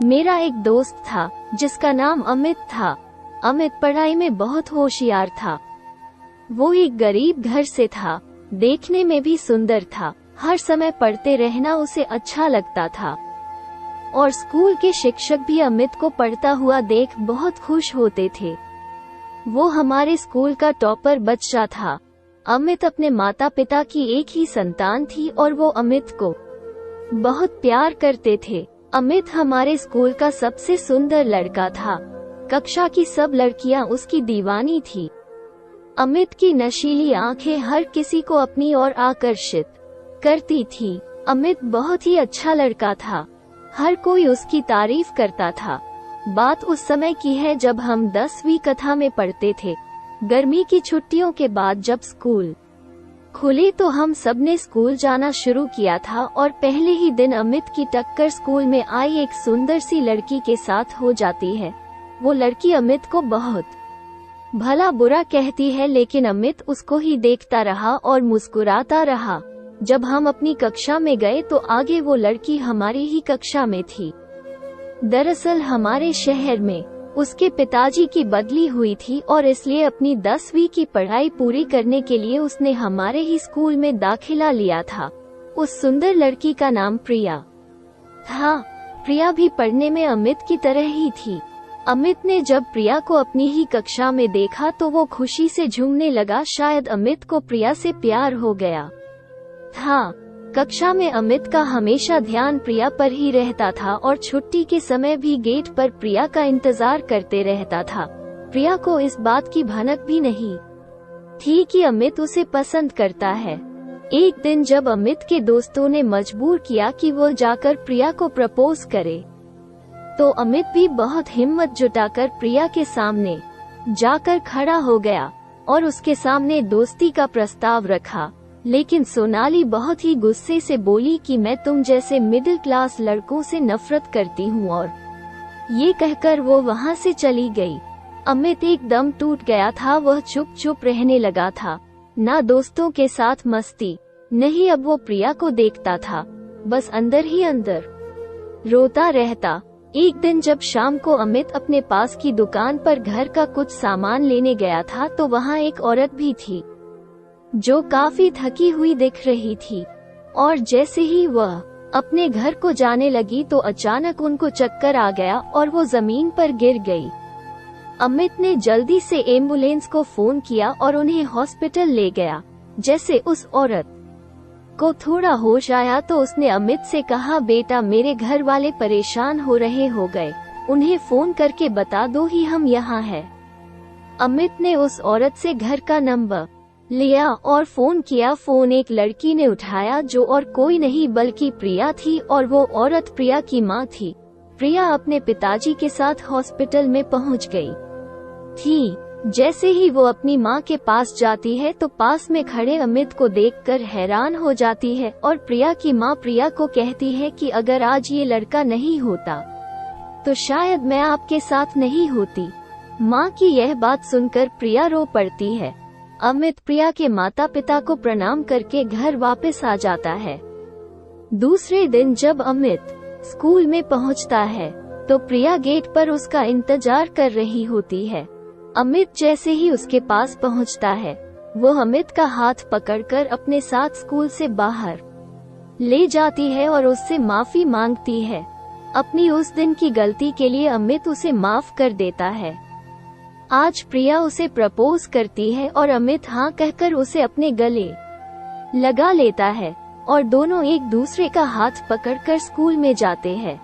मेरा एक दोस्त था जिसका नाम अमित था। अमित पढ़ाई में बहुत होशियार था। वो एक गरीब घर से था, देखने में भी सुंदर था। हर समय पढ़ते रहना उसे अच्छा लगता था और स्कूल के शिक्षक भी अमित को पढ़ता हुआ देख बहुत खुश होते थे। वो हमारे स्कूल का टॉपर बच्चा था। अमित अपने माता पिता की एक ही संतान थी और वो अमित को बहुत प्यार करते थे। अमित हमारे स्कूल का सबसे सुंदर लड़का था। कक्षा की सब लड़कियां उसकी दीवानी थी। अमित की नशीली आंखें हर किसी को अपनी ओर आकर्षित करती थी। अमित बहुत ही अच्छा लड़का था। हर कोई उसकी तारीफ करता था। बात उस समय की है जब हम 10वीं कक्षा में पढ़ते थे। गर्मी की छुट्टियों के बाद जब स्कूल खुली तो हम सबने स्कूल जाना शुरू किया था और पहले ही दिन अमित की टक्कर स्कूल में आई एक सुंदर सी लड़की के साथ हो जाती है। वो लड़की अमित को बहुत भला बुरा कहती है, लेकिन अमित उसको ही देखता रहा और मुस्कुराता रहा। जब हम अपनी कक्षा में गए तो आगे वो लड़की हमारी ही कक्षा में थी। दरअसल हमारे शहर में उसके पिताजी की बदली हुई थी और इसलिए अपनी 10वीं की पढ़ाई पूरी करने के लिए उसने हमारे ही स्कूल में दाखिला लिया था। उस सुंदर लड़की का नाम प्रिया था। प्रिया भी पढ़ने में अमित की तरह ही थी। अमित ने जब प्रिया को अपनी ही कक्षा में देखा तो वो खुशी से झूमने लगा। शायद अमित को प्रिया से प्यार हो गया था। कक्षा में अमित का हमेशा ध्यान प्रिया पर ही रहता था और छुट्टी के समय भी गेट पर प्रिया का इंतजार करते रहता था। प्रिया को इस बात की भनक भी नहीं थी कि अमित उसे पसंद करता है। एक दिन जब अमित के दोस्तों ने मजबूर किया कि वो जाकर प्रिया को प्रपोज करे, तो अमित भी बहुत हिम्मत जुटाकर प्रिया के सामने जाकर खड़ा हो गया और उसके सामने दोस्ती का प्रस्ताव रखा। लेकिन सोनाली बहुत ही गुस्से से बोली कि मैं तुम जैसे मिडिल क्लास लड़कों से नफरत करती हूँ, और ये कहकर वो वहाँ से चली गई। अमित एकदम टूट गया था। वह चुप चुप रहने लगा था, ना दोस्तों के साथ मस्ती, नहीं अब वो प्रिया को देखता था, बस अंदर ही अंदर रोता रहता। एक दिन जब शाम को अमित अपने पास की दुकान पर घर का कुछ सामान लेने गया था तो वहाँ एक औरत भी थी जो काफी थकी हुई दिख रही थी, और जैसे ही वह अपने घर को जाने लगी तो अचानक उनको चक्कर आ गया और वो जमीन पर गिर गई। अमित ने जल्दी से एम्बुलेंस को फोन किया और उन्हें हॉस्पिटल ले गया। जैसे उस औरत को थोड़ा होश आया तो उसने अमित से कहा, बेटा मेरे घर वाले परेशान हो रहे हो गए, उन्हें फोन करके बता दो ही हम यहाँ हैं। अमित ने उस औरत से घर का नंबर लिया और फोन किया। फोन एक लड़की ने उठाया जो और कोई नहीं बल्कि प्रिया थी, और वो औरत प्रिया की माँ थी। प्रिया अपने पिताजी के साथ हॉस्पिटल में पहुंच गई थी। जैसे ही वो अपनी माँ के पास जाती है तो पास में खड़े अमित को देखकर हैरान हो जाती है, और प्रिया की माँ प्रिया को कहती है कि अगर आज ये लड़का नहीं होता तो शायद मैं आपके साथ नहीं होती। माँ की यह बात सुनकर प्रिया रो पड़ती है। अमित प्रिया के माता पिता को प्रणाम करके घर वापस आ जाता है। दूसरे दिन जब अमित स्कूल में पहुंचता है तो प्रिया गेट पर उसका इंतजार कर रही होती है। अमित जैसे ही उसके पास पहुंचता है, वो अमित का हाथ पकड़कर अपने साथ स्कूल से बाहर ले जाती है और उससे माफी मांगती है। अपनी उस दिन की गलती के लिए अमित उसे माफ कर देता है। आज प्रिया उसे प्रपोज करती है और अमित हाँ कहकर उसे अपने गले लगा लेता है और दोनों एक दूसरे का हाथ पकड़कर स्कूल में जाते हैं।